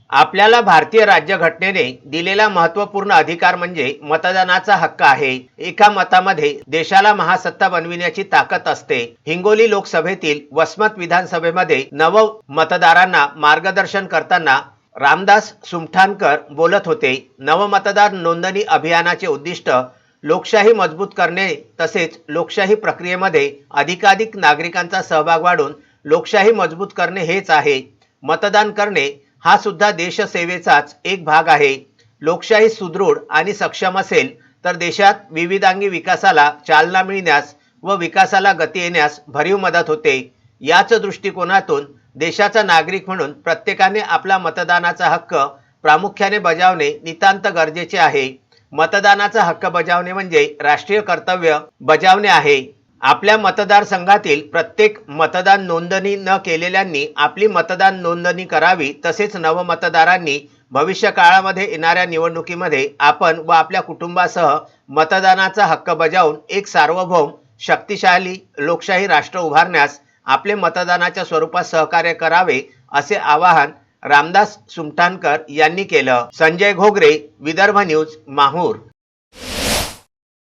आपल्याला भारतीय राज्यघटनेने दिलेला महत्त्वपूर्ण अधिकार म्हणजे मतदानाचा हक्क आहे। एका मतामध्ये देशाला महासत्ता बनविण्याची ताकद असते। हिंगोली लोकसभेतील वसमत विधानसभेमध्ये नव मतदारांना मार्गदर्शन करताना रामदास सुमठाणकर बोलत होते। नव मतदार नोंदणी अभियानाचे उद्दिष्ट लोकशाही मजबूत करणे तसेच लोकशाही प्रक्रियेमध्ये अधिकाधिक नागरिकांचा सहभाग वाढवून लोकशाही मजबूत करणे हेच आहे। मतदान करणे हा सुद्धा देशसेवेचाच एक भाग आहे। लोकशाही सुदृढ आणि सक्षम असेल तर देशात विविधांगी विकासाला चालना मिळण्यास व विकासाला गती येण्यास भरीव मदत होते। याच दृष्टिकोनातून देशाचा नागरिक म्हणून प्रत्येकाने आपला मतदानाचा हक्क प्रामुख्याने बजावणे नितांत गरजेचे आहे। मतदानाचा हक्क बजावणे म्हणजे राष्ट्रीय कर्तव्य बजावणे आहे। आपल्या मतदारसंघातील प्रत्येक मतदान नोंदणी न केलेल्यांनी आपली मतदान नोंदणी करावी। तसेच नवमतदारांनी भविष्य काळामध्ये येणाऱ्या निवडणुकीमध्ये आपण व आपल्या कुटुंबासह मतदानाचा हक्क बजावून एक सार्वभौम शक्तिशाली लोकशाही राष्ट्र उभारण्यास आपले मतदानाच्या स्वरूपात सहकार्य करावे असे आवाहन रामदास सुमठाणकर यांनी केलं। संजय घोगरे, विदर्भ न्यूज, माहूर।